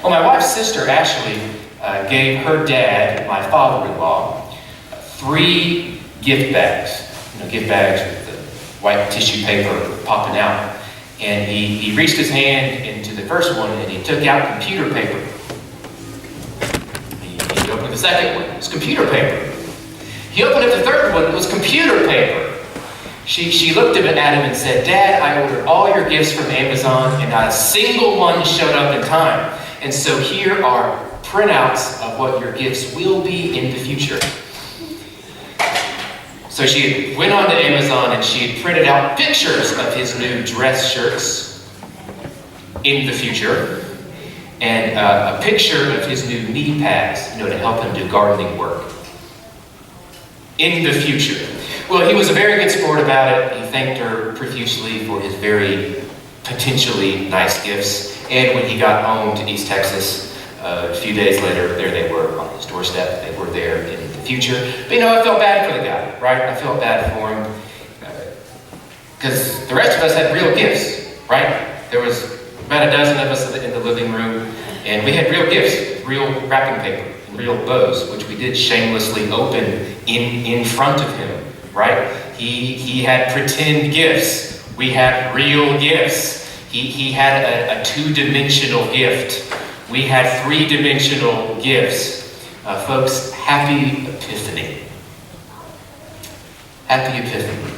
Well, my wife's sister, Ashley, gave her dad, my father-in-law, 3 gift bags. Gift bags with the white tissue paper popping out. And he reached his hand into the first one and he took out computer paper. He opened the second one. It was computer paper. He opened up the third one. It was computer paper. She looked at him and said, "Dad, I ordered all your gifts from Amazon and not a single one showed up in time. And so here are printouts of what your gifts will be in the future." So she went on to Amazon and she had printed out pictures of his new dress shirts in the future and a picture of his new knee pads, to help him do gardening work in the future. Well, he was a very good sport about it. He thanked her profusely for his very potentially nice gifts. And when he got home to East Texas, a few days later, there they were on his doorstep. They were there in the future. But I felt bad for the guy, right? I felt bad for him. Because the rest of us had real gifts, right? There was about a dozen of us in the living room. And we had real gifts, real wrapping paper, and real bows, which we did shamelessly open in front of him, right? He had pretend gifts. We had real gifts. He had a 2-dimensional gift. We had 3-dimensional gifts. Folks, happy Epiphany. Happy Epiphany.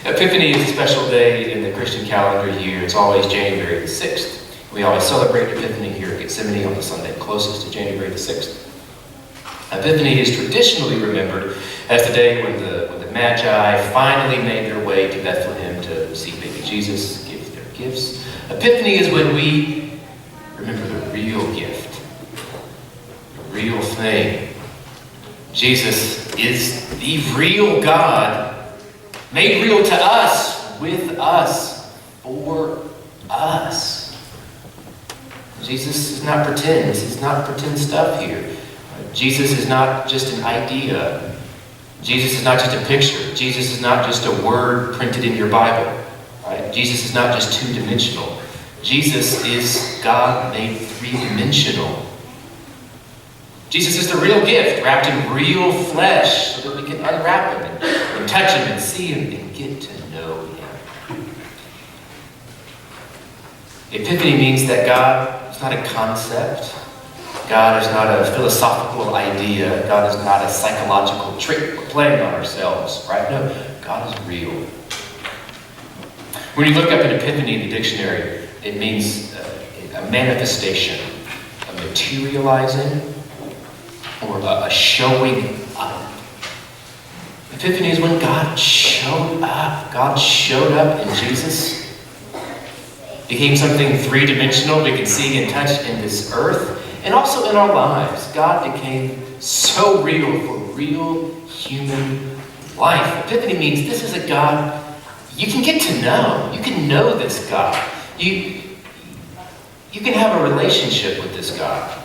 Epiphany is a special day in the Christian calendar year. It's always January the 6th. We always celebrate Epiphany here at Gethsemane on the Sunday closest to January the 6th. Epiphany is traditionally remembered as the day when the Magi finally made their way to Bethlehem to see baby Jesus, give their gifts. Epiphany is when we remember the real gift, the real thing. Jesus is the real God, made real to us, with us, for us. Jesus is not pretend. This is not pretend stuff here. Jesus is not just an idea. Jesus is not just a picture. Jesus is not just a word printed in your Bible. Right? Jesus is not just 2-dimensional. Jesus is God made 3-dimensional. Jesus is the real gift, wrapped in real flesh, so that we can unwrap him and touch him and see him and get to know him. Epiphany means that God is not a concept. God is not a philosophical idea. God is not a psychological trick we're playing on ourselves, right? No, God is real. When you look up an epiphany in the dictionary, it means a manifestation, a materializing, or a showing up. Epiphany is when God showed up. God showed up in Jesus. Became something 3-dimensional we can see and touch in this earth. And also in our lives, God became so real for real human life. Epiphany means this is a God you can get to know. You can know this God. You can have a relationship with this God.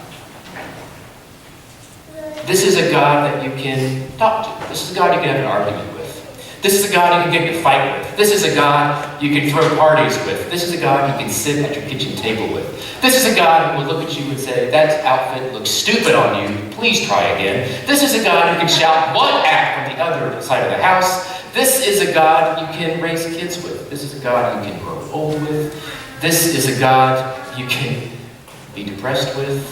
This is a God that you can talk to. This is a God you can have an argument with. This is a God you can get in a fight with. This is a God you can throw parties with. This is a God you can sit at your kitchen table with. This is a God who will look at you and say, "That outfit looks stupid on you. Please try again." This is a God who can shout one act from the other side of the house. This is a God you can raise kids with. This is a God you can grow old with. This is a God you can be depressed with.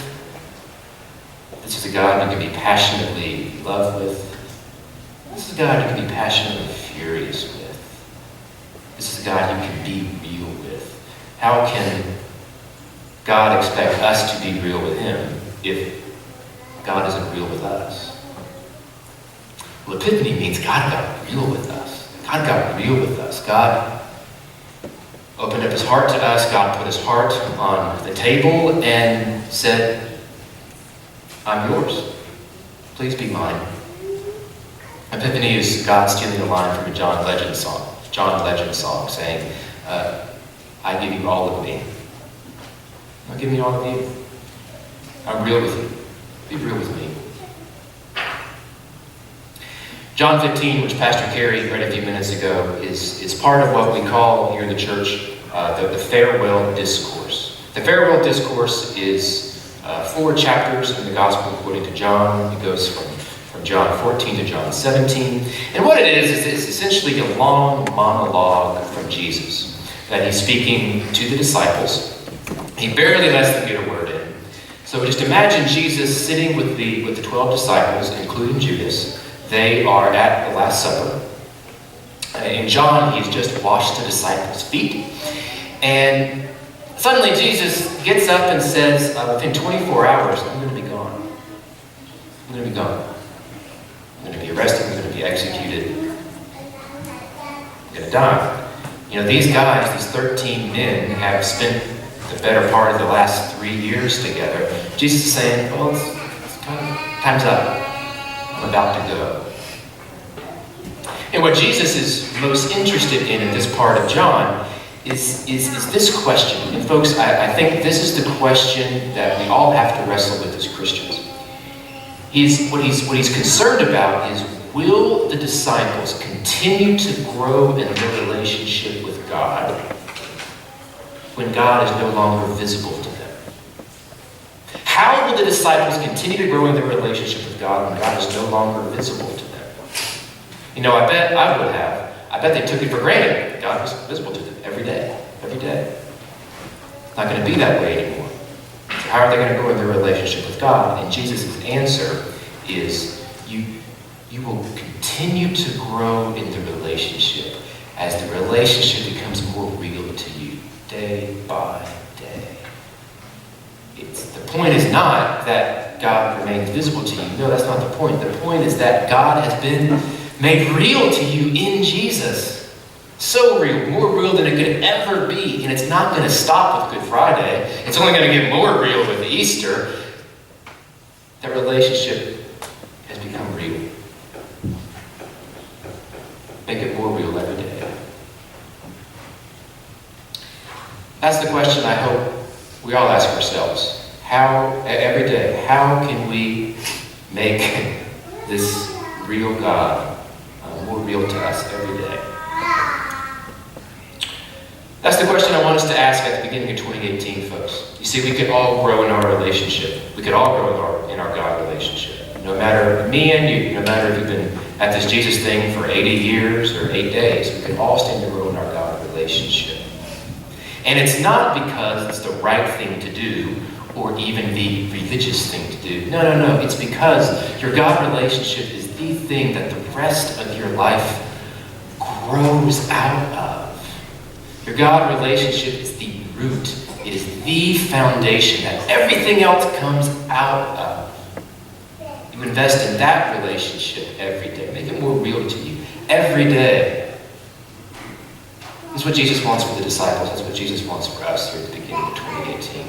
This is a God you can be passionately in love with. This is a God you can be passionately furious with. This is a God you can be real with. How can God expect us to be real with him if God isn't real with us? Well, Epiphany means God got real with us. God got real with us. God opened up his heart to us. God put his heart on the table and said, "I'm yours. Please be mine." Epiphany is God stealing a line from a John Legend song saying, "I give you all of me. I'll give you all of you. I'm real with you. Be real with me." John 15, which Pastor Carey read a few minutes ago, is part of what we call here in the church the farewell discourse. The farewell discourse is 4 chapters in the Gospel according to John. It goes from John 14 to John 17. And what it is it's essentially a long monologue from Jesus that he's speaking to the disciples. He barely lets them get a word in. So just imagine Jesus sitting with the 12 disciples, including Judas. They are at the Last Supper. In John, he's just washed the disciples' feet. And suddenly Jesus gets up and says, within 24 hours, I'm going to be gone. I'm going to be gone. I'm going to be arrested. I'm going to be executed. I'm going to die. You know, these guys, these 13 men, have spent the better part of the last 3 years together. Jesus is saying, well, it's kind of time's up. I'm about to go. And what Jesus is most interested in this part of John is this question. And folks, I think this is the question that we all have to wrestle with as Christians. What he's concerned about is, will the disciples continue to grow in their relationship with God when God is no longer visible to them? How will the disciples continue to grow in their relationship with God when God is no longer visible to them? You know, I bet I would have. I bet they took it for granted that God was visible to them every day. Every day. It's not going to be that way anymore. So how are they going to grow in their relationship with God? And Jesus' answer is, you will continue to grow in the relationship as the relationship becomes more real to you day by day. The point is not that God remains visible to you. No, that's not the point. The point is that God has been made real to you in Jesus. So real, more real than it could ever be. And it's not going to stop with Good Friday. It's only going to get more real with Easter. That relationship has become real. Make it more real every day. That's the question I hope we all ask ourselves. Every day, how can we make this real God more real to us every day? That's the question I want us to ask at the beginning of 2018, folks. You see, we could all grow in our relationship. We could all grow in our God relationship. No matter me and you, no matter if you've been at this Jesus thing for 80 years or 8 days, we can all stand to grow in our God relationship. And it's not because it's the right thing to do or even the religious thing to do. No. It's because your God relationship is the thing that the rest of your life grows out of. Your God relationship is the root. It is the foundation that everything else comes out of. You invest in that relationship every day. Make it more real to you every day. That's what Jesus wants for the disciples. That's what Jesus wants for us here at the beginning of 2018.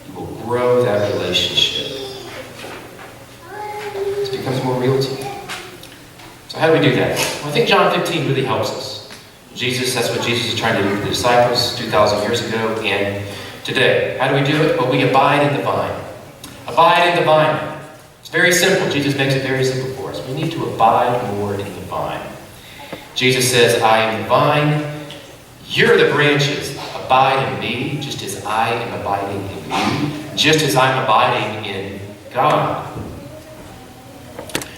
You will grow that relationship. It becomes more real to you. So how do we do that? Well, I think John 15 really helps us. That's what Jesus is trying to do for the disciples 2,000 years ago and today. How do we do it? Well, we abide in the vine. Abide in the vine. It's very simple. Jesus makes it very simple for us. We need to abide more in the vine. Jesus says, I am the vine. You're the branches. Abide in me, just as I am abiding in you, just as I'm abiding in God.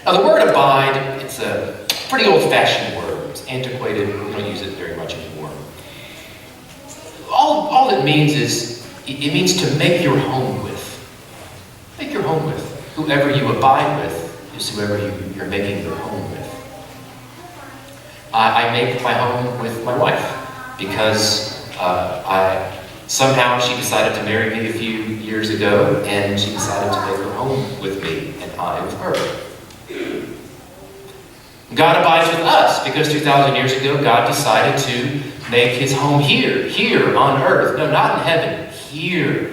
Now, the word abide, it's a pretty old-fashioned word. It's antiquated. We don't use it very much anymore. All it means is, it means to make your home with. Make your home with. Whoever you abide with is whoever you're making your home with. I make my home with my wife because somehow she decided to marry me a few years ago, and she decided to make her home with me, and I with her. God abides with us because 2,000 years ago, God decided to make his home here on earth. No, not in heaven. Here.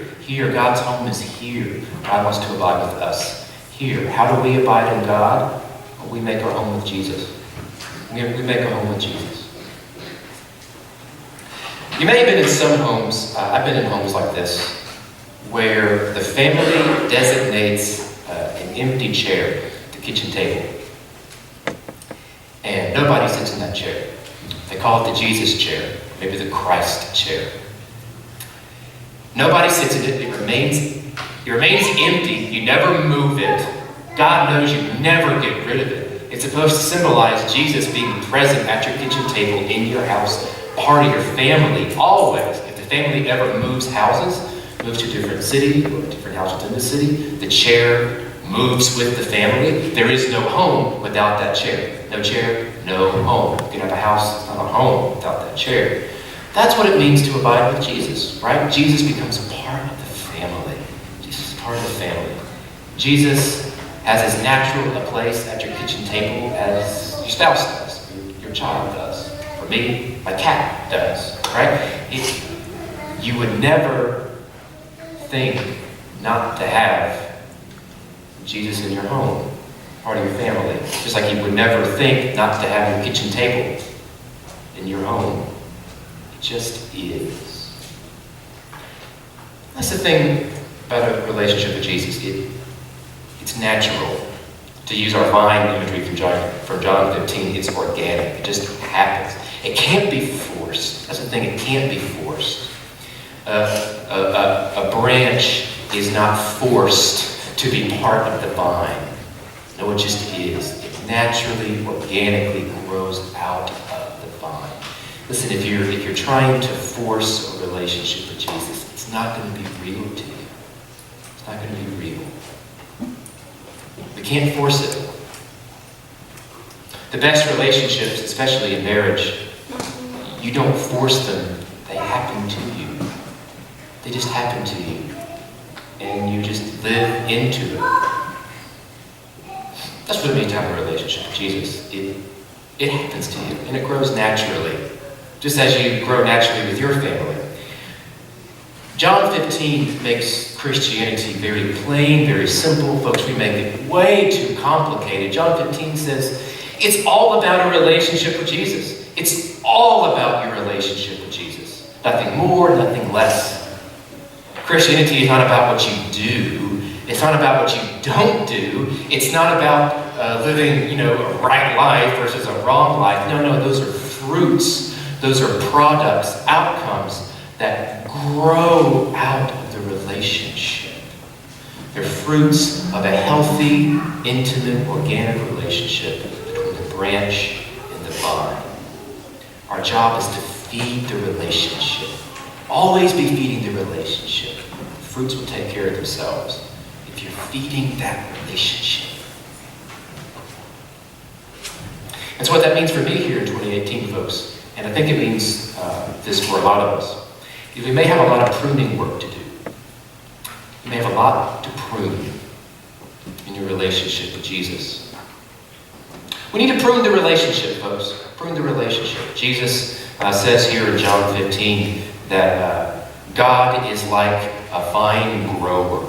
God's home is here. God wants to abide with us here. How do we abide in God? Well, we make our home with Jesus. We make our home with Jesus. You may have been in some homes, I've been in homes like this, where the family designates an empty chair, the kitchen table. And nobody sits in that chair. They call it the Jesus chair, maybe the Christ chair. Nobody sits in it. It remains empty. You never move it. God knows you never get rid of it. It's supposed to symbolize Jesus being present at your kitchen table, in your house, part of your family, always. If the family ever moves houses, moves to a different city, or a different house within the city, the chair moves with the family. There is no home without that chair. No chair, no home. You can have a house, it's not a home without that chair. That's what it means to abide with Jesus, right? Jesus becomes a part of the family. Jesus is part of the family. Jesus has as natural a place at your kitchen table as your spouse does, your child does. For me, my cat does, right? You would never think not to have Jesus in your home, part of your family. Just like you would never think not to have your kitchen table in your home. It just is. That's the thing about a relationship with Jesus. It's natural. To use our vine imagery from John 15, it's organic. It just happens. It can't be forced. That's the thing, it can't be forced. A branch is not forced to be part of the vine. No, it just is. It naturally, organically grows out of the vine. Listen, if you're trying to force a relationship with Jesus, it's not going to be real to you. It's not going to be real. We can't force it. The best relationships, especially in marriage, you don't force them. They happen to you. They just happen to you. And you just live into it. That's what it means to have a relationship with Jesus. It happens to you, and it grows naturally, just as you grow naturally with your family. John 15 makes Christianity very plain, very simple. Folks, we make it way too complicated. John 15 says, it's all about a relationship with Jesus. It's all about your relationship with Jesus. Nothing more, nothing less. Christianity is not about what you do. It's not about what you don't do. It's not about living, a right life versus a wrong life. No, those are fruits. Those are products, outcomes that grow out of the relationship. They're fruits of a healthy, intimate, organic relationship between the branch and the vine. Our job is to feed the relationship. Always be feeding the relationship. The fruits will take care of themselves if you're feeding that relationship. And so what that means for me here in 2018, folks, and I think it means this for a lot of us, is we may have a lot of pruning work to do. You may have a lot to prune in your relationship with Jesus. We need to prune the relationship, folks. Prune the relationship. Jesus says here in John 15 that God is like a vine grower,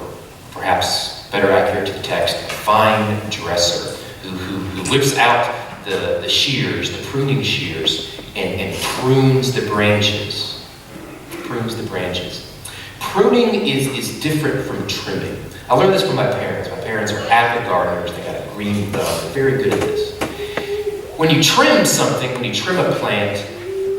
perhaps better accurate to the text, a vine dresser who whips out the shears, the pruning shears, and prunes the branches. Prunes the branches. Pruning is different from trimming. I learned this from my parents. My parents are avid gardeners. They got a green thumb. They're very good at this. When you trim something, when you trim a plant,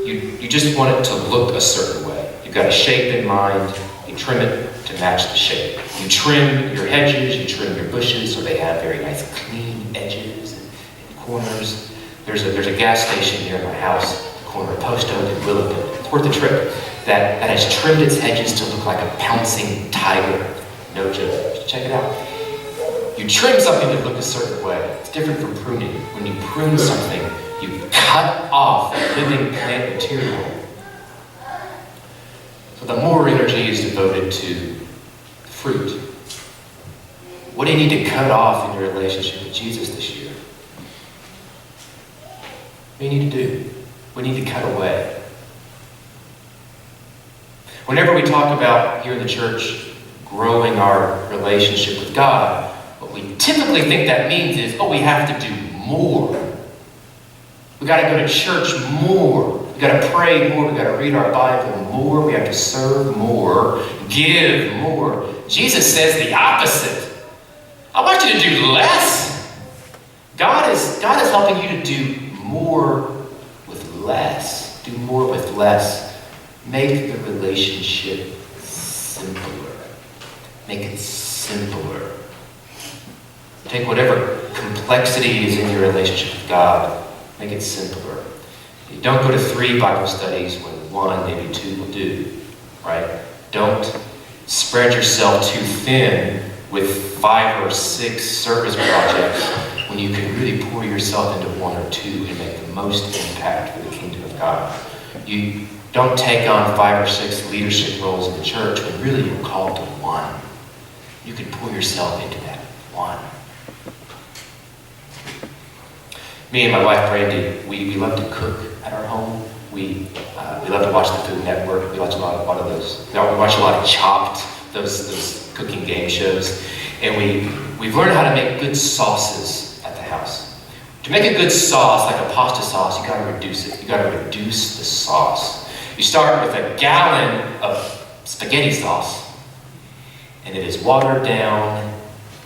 you just want it to look a certain way. You've got a shape in mind. You trim it to match the shape. You trim your hedges, you trim your bushes so they have very nice clean edges and corners. There's a gas station near my house, the corner of Post Oak and Willowbend. It's worth a trip. That has trimmed its hedges to look like a pouncing tiger. No joke. Check it out. You trim something to look a certain way. It's different from pruning. When you prune something, you cut off living plant material. So the more energy is devoted to fruit. What do you need to cut off in your relationship with Jesus this year? What do you need to do? What do you need to cut away? Whenever we talk about here in the church growing our relationship with God, what we typically think that means is, we have to do more. We got to go to church more. We got to pray more. We got to read our Bible more. We have to serve more, give more. Jesus says the opposite. I want you to do less. God is helping you to do more with less. Do more with less. Make the relationship simpler. Make it simpler. Take whatever complexity is in your relationship with God, make it simpler. You don't go to 3 Bible studies when 1, maybe 2 will do, right? Don't spread yourself too thin with 5 or 6 service projects when you can really pour yourself into 1 or 2 and make the most impact for the kingdom of God. You don't take on 5 or 6 leadership roles in the church when really you're called to 1. You can pour yourself into that 1. Me and my wife, Brandy, we love to cook at our home. We love to watch the Food Network. We watch a lot of those. We watch a lot of Chopped, those cooking game shows. And we've learned how to make good sauces at the house. To make a good sauce, like a pasta sauce, you gotta reduce it. You gotta reduce the sauce. You start with a gallon of spaghetti sauce, and it is watered down,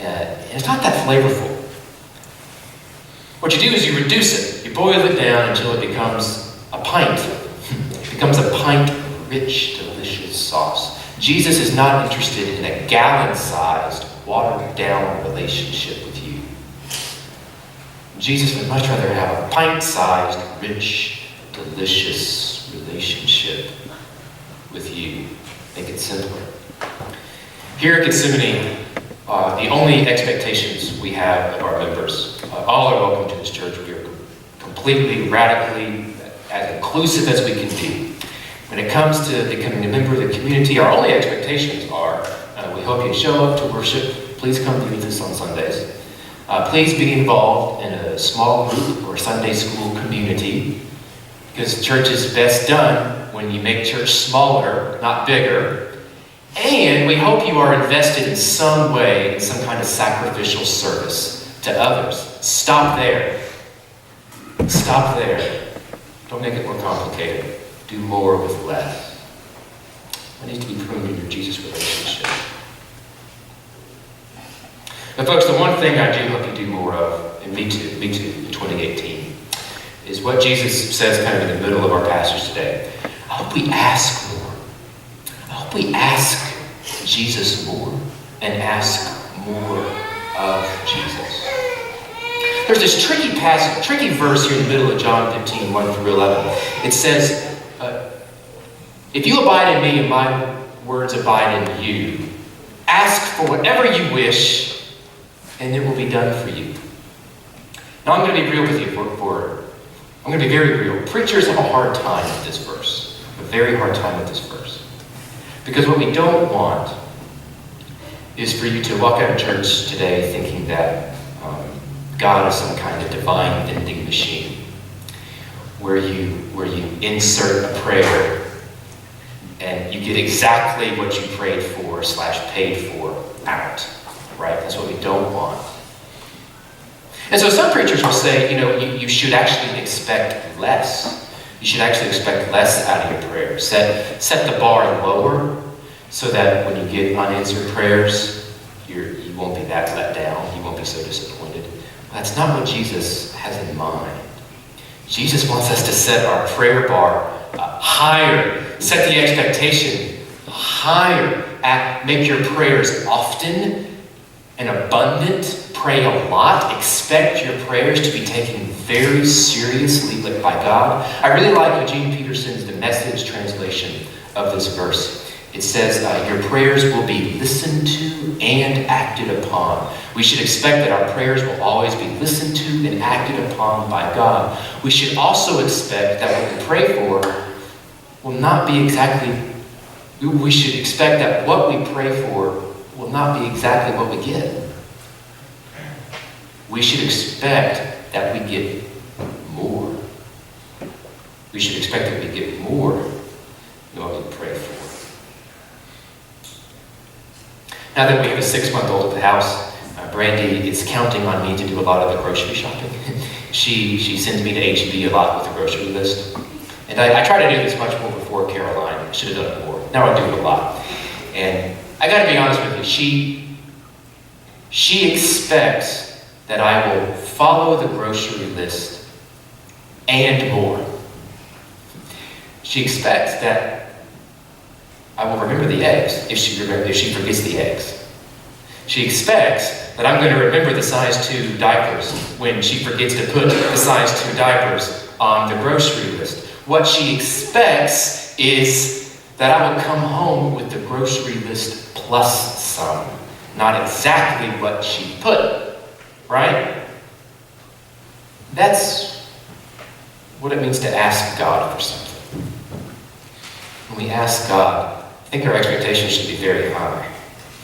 and it's not that flavorful. What you do is you reduce it. You boil it down until it becomes a pint. It becomes a pint of rich, delicious sauce. Jesus is not interested in a gallon-sized, watered-down relationship with you. Jesus would much rather have a pint-sized, rich, delicious relationship with you. Make it simpler. Here at Gethsemane, the only expectations we have of our members, all are welcome to this church. We are completely, radically, as inclusive as we can be. When it comes to becoming a member of the community, our only expectations are, we hope you show up to worship. Please come be with us on Sundays. Please be involved in a small group or Sunday school community, because church is best done when you make church smaller, not bigger. And we hope you are invested in some way, in some kind of sacrificial service to others. Stop there. Stop there. Don't make it more complicated. Do more with less. What needs to be pruned in your Jesus relationship? But folks, the one thing I do hope you do more of, and me too, in 2018, is what Jesus says kind of in the middle of our passage today. I hope we ask more. I hope we ask Jesus more and ask more of Jesus. There's this tricky verse here in the middle of John 15, 1 through 11. It says, if you abide in me and my words abide in you, ask for whatever you wish and it will be done for you. Now I'm going to be real with you I'm going to be very real. Preachers have a hard time with this verse. A very hard time with this verse. Because what we don't want is for you to walk out of church today thinking that God is some kind of divine vending machine where you insert a prayer and you get exactly what you prayed for / paid for out, right? That's what we don't want. And so some preachers will say, you should actually expect less. You should actually expect less out of your prayers. Set the bar lower so that when you get unanswered prayers, you won't be that let down. You won't be so disappointed. That's not what Jesus has in mind. Jesus wants us to set our prayer bar higher. Set the expectation higher. Make your prayers often and abundant. Pray a lot. Expect your prayers to be taken very seriously by God. I really like Eugene Peterson's The Message translation of this verse. It says, your prayers will be listened to and acted upon. We should expect that our prayers will always be listened to and acted upon by God. We should also expect that what we pray for will not be exactly, we should expect that what we pray for will not be exactly what we get. We should expect that we get more. We should expect that we get more than what we pray for. Now that we have a 6-month-old at the house, Brandy is counting on me to do a lot of the grocery shopping. She sends me to H-E-B a lot with the grocery list. And I try to do this much more before Caroline. I should have done it more. Now I do it a lot. And I got to be honest with you, she expects that I will follow the grocery list and more. She expects that I will remember the eggs if she forgets the eggs. She expects that I'm going to remember the size 2 diapers when she forgets to put the size 2 diapers on the grocery list. What she expects is that I will come home with the grocery list plus some. Not exactly what she put, right? That's what it means to ask God for something. When we ask God, I think our expectations should be very high,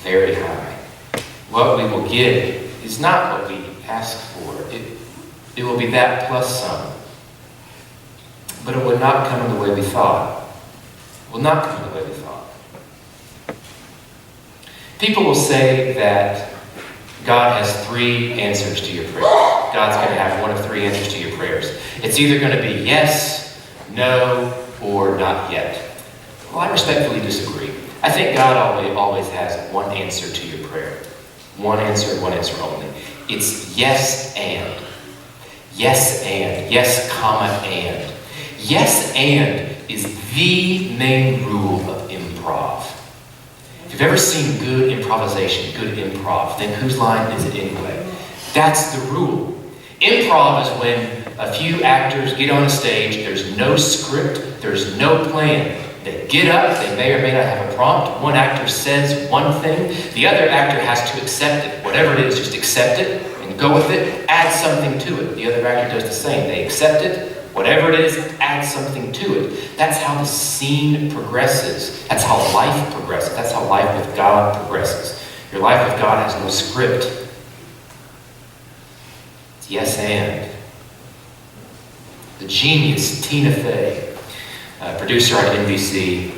very high. What we will get is not what we ask for. It will be that plus some. But it will not come in the way we thought. It will not come in the way we thought. People will say that God has 3 answers to your prayers. God's going to have one of 3 answers to your prayers. It's either going to be yes, no, or not yet. Well, I respectfully disagree. I think God always has one answer to your prayer. One answer only. It's yes and. Yes and. Yes, comma, and. Yes and is the main rule of improv. If you've ever seen good improvisation, good improv, then whose line is it anyway? That's the rule. Improv is when a few actors get on a stage, there's no script, there's no plan. They get up, they may or may not have a prompt. One actor says one thing, the other actor has to accept it. Whatever it is, just accept it and go with it, add something to it. The other actor does the same. They accept it, whatever it is, add something to it. That's how the scene progresses. That's how life progresses. That's how life with God progresses. Your life with God has no script. It's yes and. The genius Tina Fey, producer on NBC,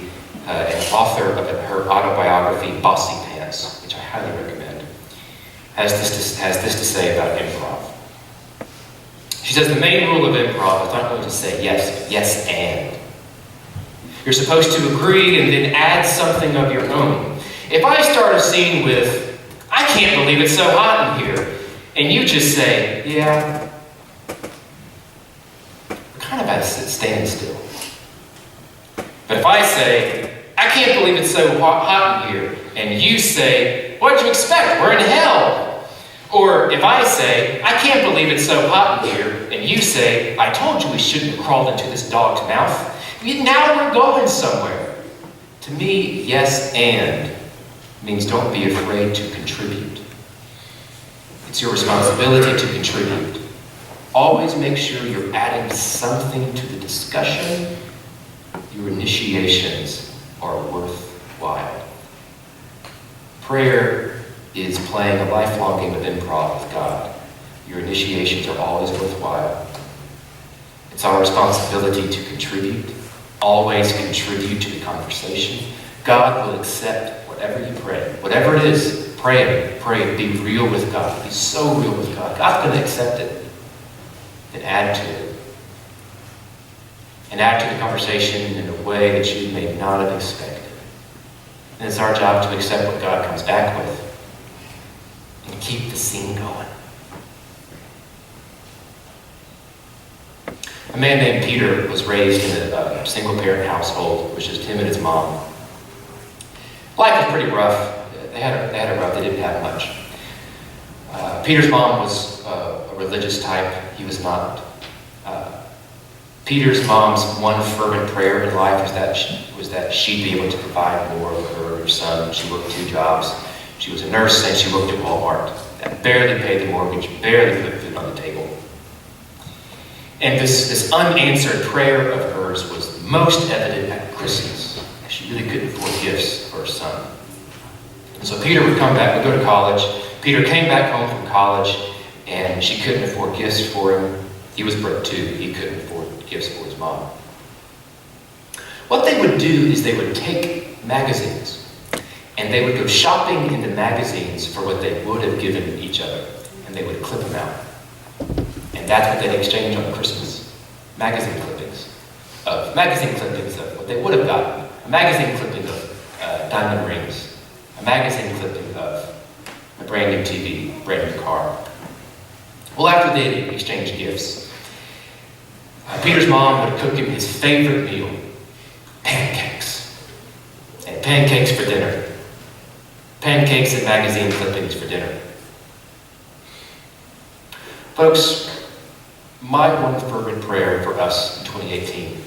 and author of her autobiography, Bossy Pants, which I highly recommend, has this to say about improv. She says the main rule of improv is not going to say yes, but yes and. You're supposed to agree and then add something of your own. If I start a scene with, I can't believe it's so hot in here, and you just say, yeah, we're kind of at a standstill. But if I say, I can't believe it's so hot in here, and you say, what did you expect? We're in hell. Or if I say, I can't believe it's so hot in here, and you say, I told you we shouldn't have crawled into this dog's mouth. Now we're going somewhere. To me, yes and means don't be afraid to contribute. It's your responsibility to contribute. Always make sure you're adding something to the discussion. Your initiations are worthwhile. Prayer is playing a lifelong game of improv with God. Your initiations are always worthwhile. It's our responsibility to contribute. Always contribute to the conversation. God will accept whatever you pray. Whatever it is, pray it. Pray it. Be real with God. Be so real with God. God's going to accept it. Then add to it. And add to the conversation in a way that you may not have expected. And it's our job to accept what God comes back with and keep the scene going. A man named Peter was raised in a single-parent household, which is him and his mom. Life was pretty rough. They had it rough. They didn't have much. Peter's mom was a religious type. He was not. Peter's mom's one fervent prayer in life was that she'd be able to provide more for her son. She worked 2 jobs. She was a nurse and she worked at Walmart. That barely paid the mortgage, barely put food on the table. And this unanswered prayer of hers was most evident at Christmas. She really couldn't afford gifts for her son. And so Peter would come back, would go to college. Peter came back home from college and she couldn't afford gifts for him. He was broke too. He couldn't afford gifts for his mom. What they would do is they would take magazines and they would go shopping in the magazines for what they would have given each other. And they would clip them out. And that's what they'd exchange on Christmas. Magazine clippings of what they would have gotten. A magazine clipping of diamond rings. A magazine clipping of a brand new TV, brand new car. Well, after they exchanged gifts, Peter's mom would cook him his favorite meal, pancakes. And pancakes for dinner. Pancakes and magazine clippings for dinner. Folks, my one fervent prayer for us in 2018,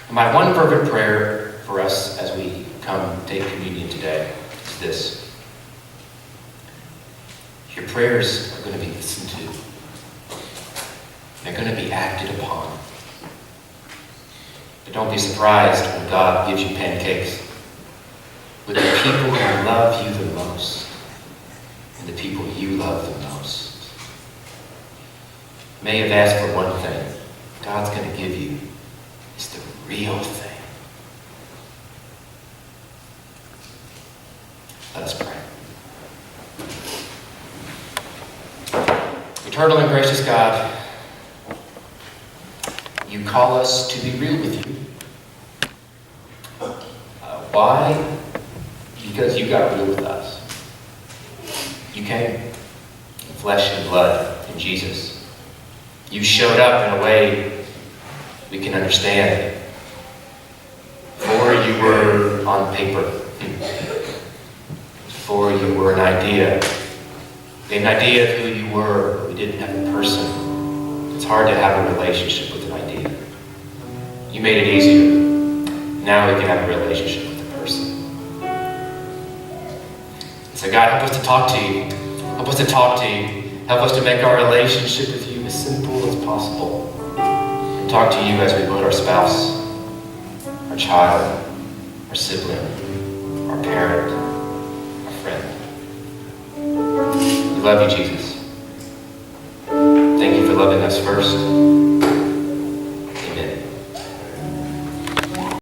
and my one fervent prayer for us as we come take communion today is this. Your prayers are going to be listened to. They're going to be acted upon. But don't be surprised when God gives you pancakes with the people who love you the most and the people you love the most. You may have asked for one thing. God's going to give you is the real thing. Let us pray. Eternal and gracious God, you call us to be real with you. Why? Because you got real with us. You came in flesh and blood in Jesus. You showed up in a way we can understand. Before you were on paper. Before you were an idea. We had an idea of who you were, but we didn't have a person. It's hard to have a relationship with an idea. You made it easier. Now we can have a relationship with a person. So God, help us to talk to you. Help us to talk to you. Help us to make our relationship with you as simple as possible. And talk to you as we would our spouse, our child, our sibling, our parent, our friend. We love you, Jesus. Thank you for loving us first.